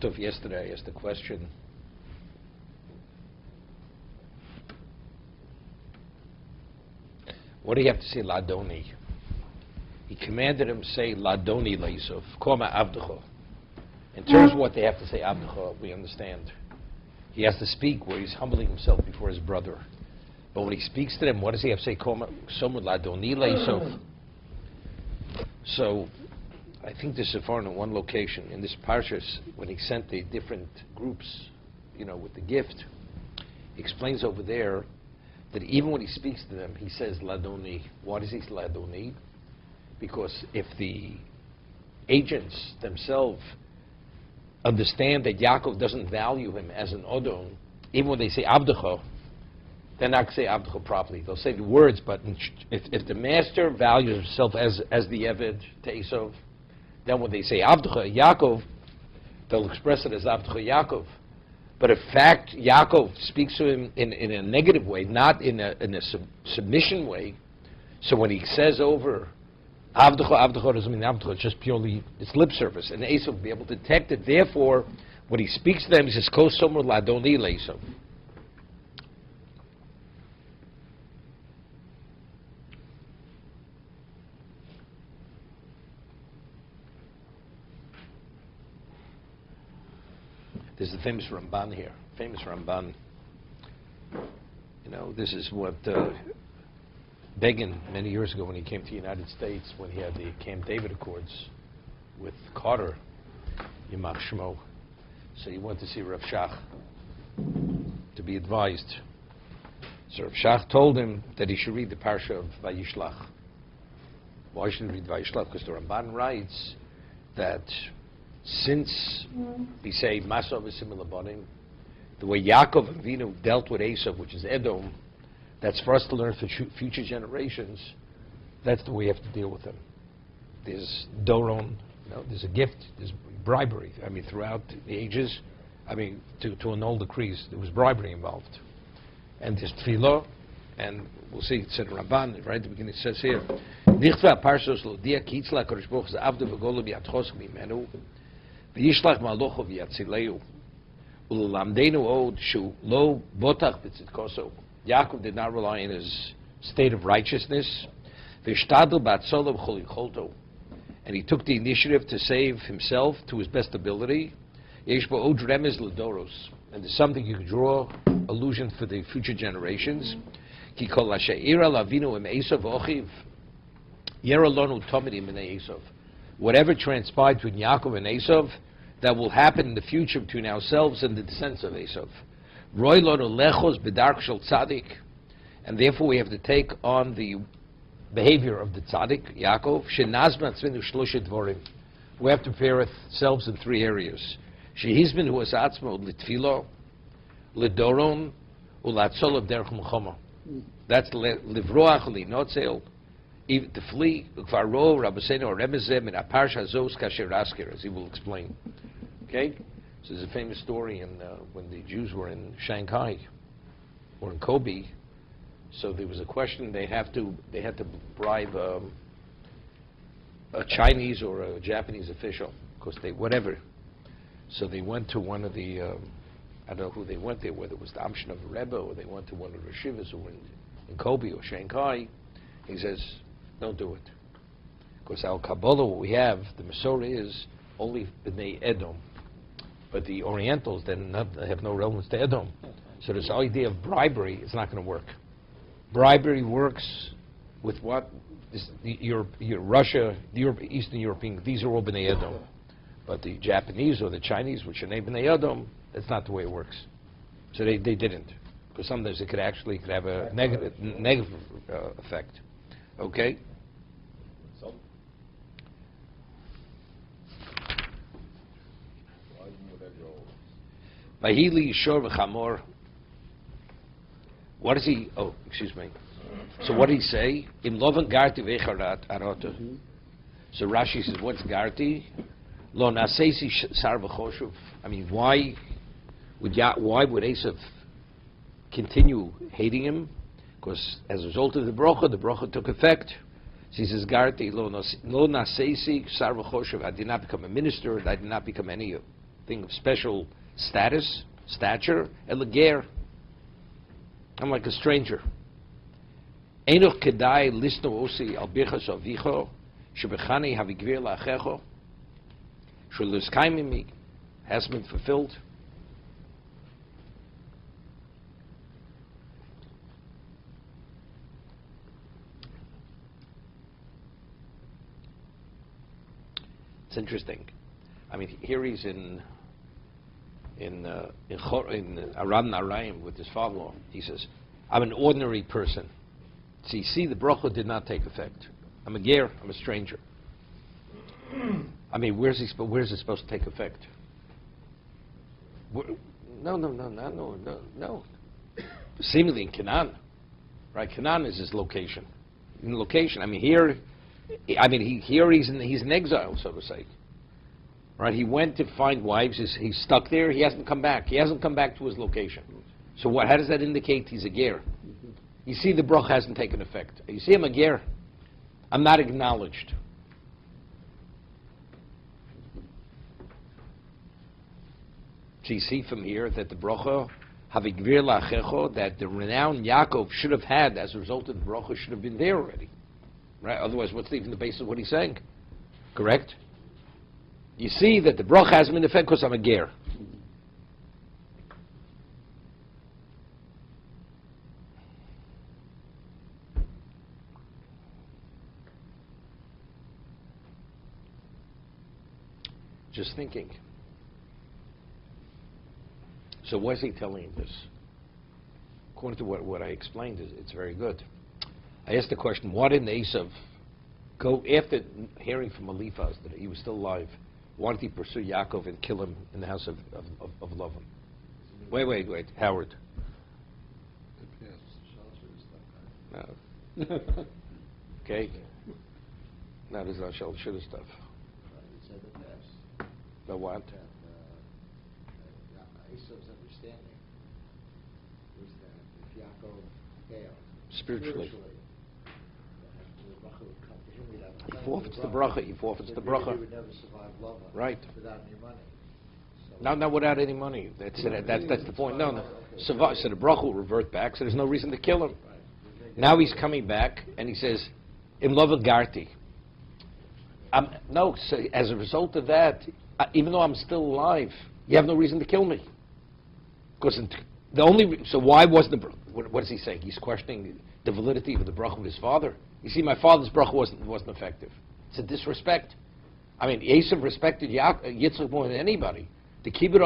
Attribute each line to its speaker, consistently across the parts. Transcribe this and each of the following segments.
Speaker 1: Yesterday I asked the question, what do you have to say Ladoni? He commanded him to say Ladoni Leisov, Koma Avdecho. In terms of what they have to say Avdecho, we understand. He has to speak where he's humbling himself before his brother. But when he speaks to them, what does he have to say? Koma Somud Ladoni Leisov. So I think this is foreign in one location. In this parshas, when he sent the different groups, with the gift, he explains over there that even when he speaks to them, he says Ladoni. Why does he say Ladoni? Because if the agents themselves understand that Yaakov doesn't value him as an Odom, even when they say Avdecho, they're not going to say Avdecho properly. They'll say the words, but if the master values himself as the Eved to Esau, then when they say Avdecha Yaakov, they'll express it as Avdecha Yaakov. But in fact, Yaakov speaks to him in a negative way, not in a submission way. So when he says over Avdecha doesn't mean Avdecha, it's just purely, it's lip service. And Esau will be able to detect it. Therefore, when he speaks to them, he says, Ko somer ladoni le'Esau. There's the famous Ramban here. Famous Ramban. This is what Begin, many years ago when he came to the United States, when he had the Camp David Accords with Carter, Yimach Shmo. So he went to see Rav Shach to be advised. So Rav Shach told him that he should read the parsha of Vayishlach. Why should he read Vayishlach? Because the Ramban writes that since we say Masov is similar bonim, the way Yaakov Avinu dealt with Esau, which is Edom, that's for us to learn for future generations. That's the way we have to deal with them. There's Doron, there's a gift, there's bribery. Throughout the ages, to annul decrees, there was bribery involved. And there's Tefillah, and we'll see, it said Ramban, right at the beginning it says here, Nichtva parshas lo dia kitzla kodesh baruch hu avdu v'golo b'yatchos mimenu Vayishlach ma'alocho v'yatzileu u'lamdenu od shu lo botach b'tzidkoso. Yaakov did not rely on his state of righteousness. V'shtadl b'atzolav chol yicholto, and he took the initiative to save himself to his best ability. Yesh bo od remez l'doros, and there's something you can draw allusion for the future generations. Ki kol ha'she'ira lavinu im Esav v'ochiv yera lonu tomidim b'nei Esav. Whatever transpired between Yaakov and Esav, that will happen in the future between ourselves and the descendants of Esav. Roy lonu lechos b'dark shel tzaddik, and therefore we have to take on the behavior of the tzaddik, Yaakov. Shenazman tzvinu shlosha dvorim. We have to prepare ourselves in three areas. Shehizmin hu es atzmo l'tfilo, l'doron, u'latzolav derech melchama. That's livroach li'notzel, to flee, k'varo rabbeinu or remezeh min aparsh hazos kasher asker, as he will explain. Okay? So there's a famous story when the Jews were in Shanghai or in Kobe. So there was a question, they had to bribe a Chinese or a Japanese official, because whatever. So they went to one of the, I don't know who they went there, whether it was the Amshin of a Rebbe or they went to one of the Shivas who were in Kobe or Shanghai. He says, don't do it. Because our Kabbalah, what we have, the Masorah is only B'nai Edom. But the Orientals then have no relevance to Edom. So this idea of bribery is not going to work. Bribery works with what? Your Russia, Eastern European, these are all B'nai Edom. But the Japanese or the Chinese, which are named B'nai Edom, that's not the way it works. So they didn't. Because sometimes it could have a negative effect. Okay?
Speaker 2: So,
Speaker 1: Vahili Yishor v'Chamor. What does he? Oh, excuse me. So what did he say? Im loven garti vecharat arota. So Rashi says, what's garti? Lo nasesi sar v'choshuv. Why would Esav continue hating him? Because as a result of the bracha took effect. So he says, garti lo nasesi sar v'choshuv. I did not become a minister. I did not become anything thing of special stature, eleger. I'm like a stranger. Enoch kedai lisno osi al bichas avicho, shebechani havigvir la'achecho, shuluskaimimi, has been fulfilled. It's interesting. I mean, here he's in Aram Naraim with his father-in-law. He says, "I'm an ordinary person." So you see, the bracha did not take effect. I'm a ger. I'm a stranger. I mean, where's it supposed to take effect? No. Seemingly in Canaan, right? Canaan is his location. In location, I mean, here he's in exile, so to say. Right? He went to find wives. He's stuck there. He hasn't come back. He hasn't come back to his location. So what? How does that indicate he's a ger? You see, the bracha hasn't taken effect. You see, I'm a ger. I'm not acknowledged. So you see from here that the bracha havigvir la'achecho, that the renown Yaakov should have had as a result of the bracha should have been there already. Right? Otherwise, what's even the basis of what he's saying? Correct? You see that the bracha hasn't been effect because I'm a ger. Just thinking. So why is he telling him this? According to what I explained, it's very good. I asked the question, why didn't Esav go, after hearing from Eliphaz that he was still alive, why did he pursue Yaakov and kill him in the house of Lavan? Wait, Howard. No. Okay. No, there's not shall should stuff. The what?
Speaker 2: Esau's understanding was that if Yaakov failed
Speaker 1: spiritually,
Speaker 2: the bracha would come to him.
Speaker 1: He forfeits the bracha. He forfeits the bracha.
Speaker 2: He would never survive Lavan.
Speaker 1: Right.
Speaker 2: Without any money. So
Speaker 1: Not without any money. That's the point. No. So the bracha will revert back. So there's no reason to kill him.
Speaker 2: Right.
Speaker 1: Now he's coming back and he says, "In love with Garti." No. So as a result of that, even though I'm still alive, you have no reason to kill me. Because so why wasn't what is he saying? He's questioning the validity of the bracha of his father. You see, my father's bracha wasn't effective. It's a disrespect. I mean, Esav respected Yitzchak more than anybody. The kibbutz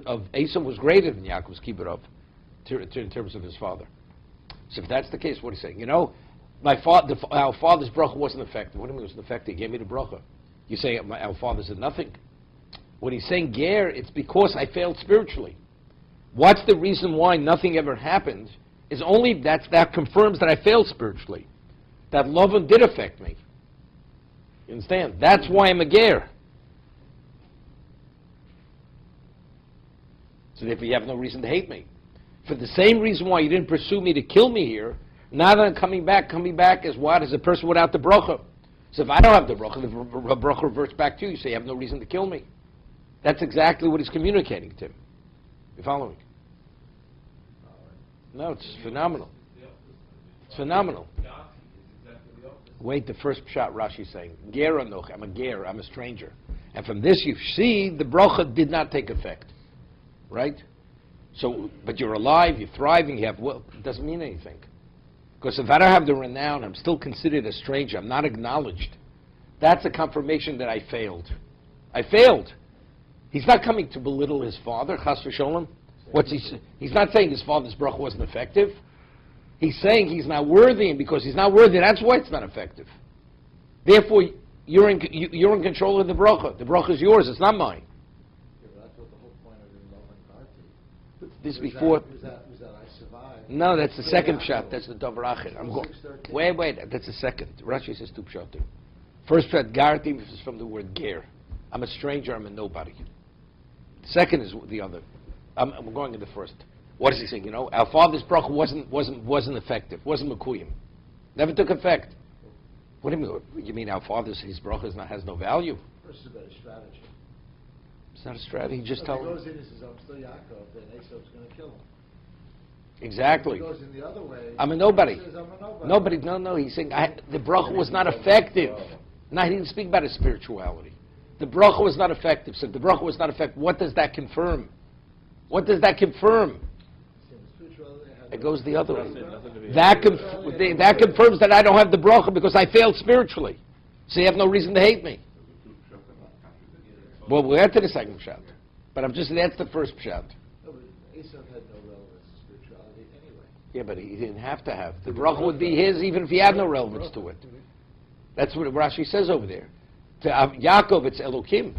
Speaker 1: of Esav was greater than Yaakov's kibbutz in terms of his father. So if that's the case, what he's saying, our father's bracha wasn't effective. What do you mean it wasn't effective? He gave me the bracha. You say our father's did nothing. When he's saying ger, it's because I failed spiritually. What's the reason why nothing ever happened? Is only that confirms that I failed spiritually. That Lavan did affect me. You understand? That's why I'm a ger. So therefore you have no reason to hate me. For the same reason why you didn't pursue me to kill me here, now that I'm coming back as what? As a person without the bracha. So if I don't have the bracha reverts back to you. So you have no reason to kill me. That's exactly what he's communicating to him. You following? No, it's phenomenal. It's phenomenal. Wait, the first shot Rashi's saying, ger anoch, I'm a ger, I'm a stranger. And from this you see the bracha did not take effect. Right? So, but you're alive, you're thriving, you have wealth. It doesn't mean anything. Because if I don't have the renown, I'm still considered a stranger, I'm not acknowledged. That's a confirmation that I failed. I failed. He's not coming to belittle his father, chas v'sholem. He's not saying his father's bracha wasn't effective. He's saying he's not worthy, and because he's not worthy, that's why it's not effective. Therefore, you're in control of the bracha. The bracha is yours, it's not mine.
Speaker 2: Yeah, but that's what the whole point of the Lavan Garti.
Speaker 1: This before.
Speaker 2: Was that I survived?
Speaker 1: No, that's the second shot. That's the Davar Achid. I'm going. Wait. That's the second. Rashi says two pshatim. First shot Garti is from the word ger. I'm a stranger. I'm a nobody. Second is the other. I'm going to the first. What is he saying? Our father's bracha wasn't effective. Wasn't mekuyim. Never took effect. What do you mean? You mean our father's his bracha has no value?
Speaker 2: First is about a strategy.
Speaker 1: It's not a strategy. He just
Speaker 2: If
Speaker 1: told
Speaker 2: he
Speaker 1: him.
Speaker 2: goes in and says, I'm still Yaakov, then Esau's going to kill him.
Speaker 1: Exactly.
Speaker 2: If he goes in the other way,
Speaker 1: I'm a nobody.
Speaker 2: he says, I'm a nobody.
Speaker 1: No. He's saying the bracha was not effective. No, he didn't speak about his spirituality. The bracha was not effective. So if the bracha was not effective, what does that confirm? What does that confirm? It goes the other way. That confirms that I don't have the bracha because I failed spiritually. So you have no reason to hate me. Well, we'll get to the second pshat. But that's the first pshat.
Speaker 2: No, but Esau had no relevance to spirituality anyway.
Speaker 1: Yeah, but he didn't have to have. The bracha would be his even if he had no relevance to it. That's what Rashi says over there. To Yaakov, it's Elokim.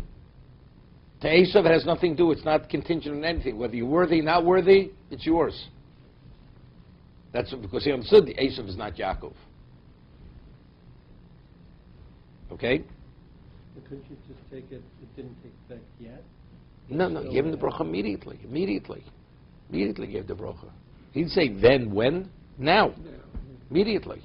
Speaker 1: To Esau, it has nothing to do. It's not contingent on anything. Whether you're worthy, not worthy, it's yours. That's because he understood the Esau is not Yaakov. Okay?
Speaker 3: But couldn't you just take it didn't take effect yet?
Speaker 1: No, give him the bracha immediately. Immediately gave the bracha. He didn't say then, when, now. Immediately.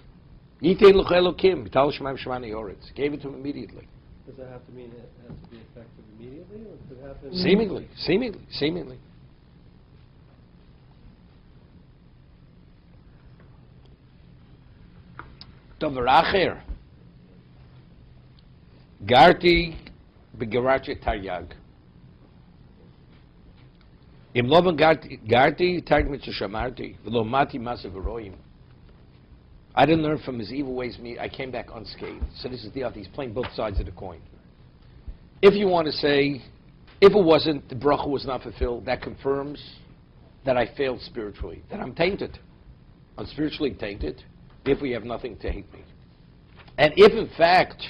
Speaker 1: Yitein l'cha Elokim, v'tal shemaim shemani yoretz. Gave it to him immediately.
Speaker 3: Does that have to mean it has to be effective immediately, or could it happen?
Speaker 1: Seemingly. Dover acher. Garti begarache taryag. Im loben garti targ mit shamarti v'lo mati masav roim. I didn't learn from his evil ways. I came back unscathed. So this is the other. He's playing both sides of the coin. If you want to say, if it wasn't, the bracha was not fulfilled, that confirms that I failed spiritually, that I'm tainted. I'm spiritually tainted if we have nothing to hate me. And if, in fact,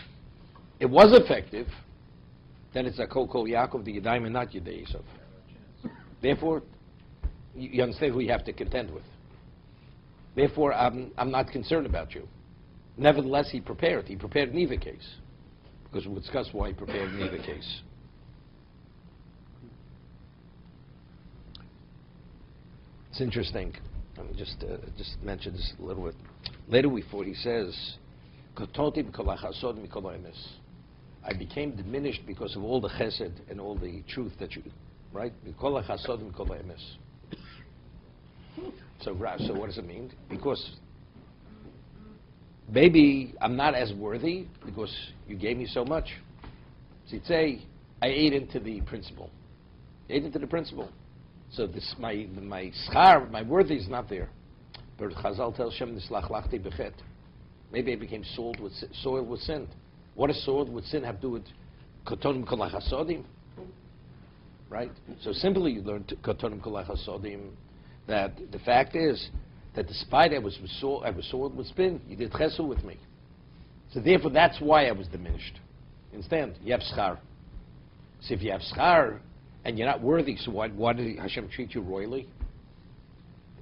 Speaker 1: it was effective, then it's a kol Yaakov, the Yadayim, and not Yedei Esav. Therefore, you understand who you have to contend with. Therefore, I'm not concerned about you. Nevertheless, he prepared. He prepared in either case. Because we'll discuss why he prepared in either case. It's interesting. Let me just mention this a little bit. Later he says, I became diminished because of all the chesed and all the truth that you, right? So what does it mean? Because maybe I'm not as worthy because you gave me so much. So you'd say, I ate into the principle. So this my schar, my worthy is not there. But Chazal tells Shem nislach lachti bechet. Maybe I became soiled with sin. What does soiled with sin have to do with kotonim kol hasodim? Right? So simply you learn kotonim kol hasodim that the fact is that despite I was soiled with sin, you did chesed with me. So therefore that's why I was diminished. Understand? You have schar. So if you have schar and you're not worthy, so why did Hashem treat you royally?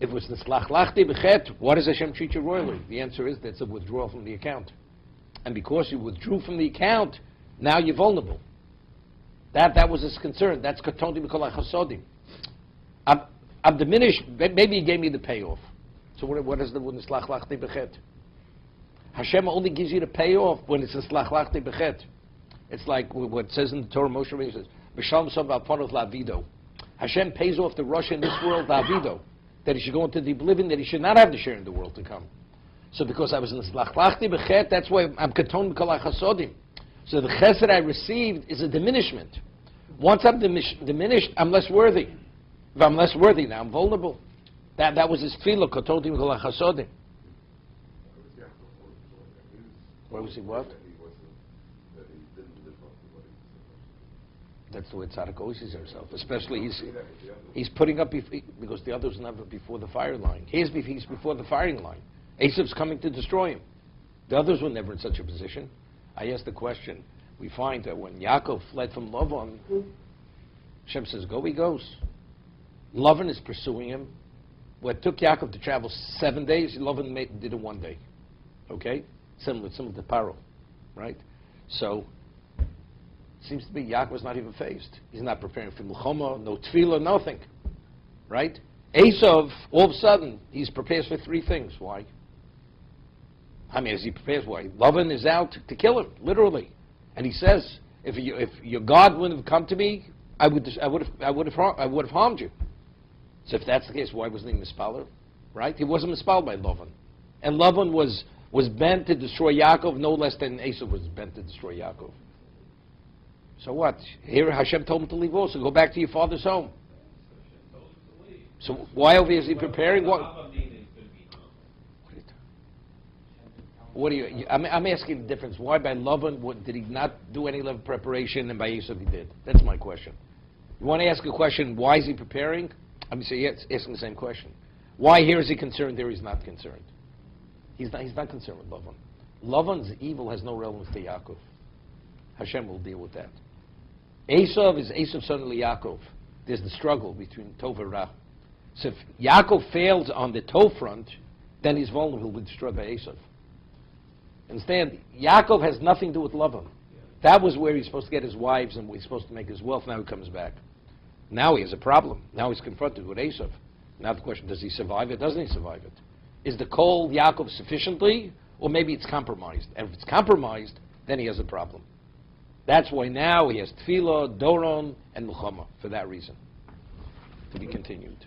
Speaker 1: If it was nislach lachti bechet, why does Hashem treat you royally? The answer is that's a withdrawal from the account. And because you withdrew from the account, now you're vulnerable. That was his concern. That's katonti b'kol hachosodim. I'm diminished. Maybe he gave me the payoff. So what is the nislach lachti bechet? Hashem only gives you the payoff when it's nislach lachti bechet. It's like what it says in the Torah. Moshe Rabbeinu says, "B'shalom sov alponot lavido." Hashem pays off the Russia in this world, lavido, that he should go into the oblivion, that he should not have the share in the world to come. So because I was in nislach lachti bechet, that's why I'm katon b'kol hachosodim. So the chesed I received is a diminishment. Once I'm diminished, I'm less worthy. If I'm less worthy now, I'm vulnerable. That was his tefillah, katon b'kol hachosodim. Where was he? What? That's the way Tzaddik always sees himself. Especially he's putting up because the others never before the fire line. He's before the firing line. Esav's coming to destroy him. The others were never in such a position. I asked the question. We find that when Yaakov fled from Lavan, Hashem says, "Go." He goes. Lavan is pursuing him. What took Yaakov to travel 7 days, Lavan did it 1 day. Okay, similar to Paro, right? So. Seems to be Yaakov's not even phased. He's not preparing for Milchama, no tefillah, nothing. Right? Esav, all of a sudden, he's prepared for 3 things. Why? I mean, as he prepares, why? Lavan is out to kill him, literally. And he says, if your God wouldn't have come to me, I would have harmed you. So if that's the case, why wasn't he mispaler? Right? He wasn't mispaler by Lavan. And Lavan was bent to destroy Yaakov no less than Esau was bent to destroy Yaakov. So what? Here Hashem told him to leave also. Go back to your father's home. So why over here is he preparing? What do you? I'm asking the difference. Why by Lavan did he not do any level of preparation, and by Esau he did? That's my question. You want to ask a question? Why is he preparing? I'm asking the same question. Why here is he concerned? There he's not concerned. He's not concerned with Lavan. Lavan's evil has no relevance to Yaakov. Hashem will deal with that. Esau is Esau's son of Yaakov. There's the struggle between Tov and Ra. So if Yaakov fails on the Tov front, then he's vulnerable to be destroyed by Esau. Understand? Yaakov has nothing to do with Lavan. That was where he's supposed to get his wives and he's supposed to make his wealth. Now he comes back. Now he has a problem. Now he's confronted with Esau. Now the question, does he survive it? Doesn't he survive it? Is the coal Yaakov sufficiently? Or maybe it's compromised. And if it's compromised, then he has a problem. That's why now he has Tefillah, Doron, and Milchama, for that reason. To be continued.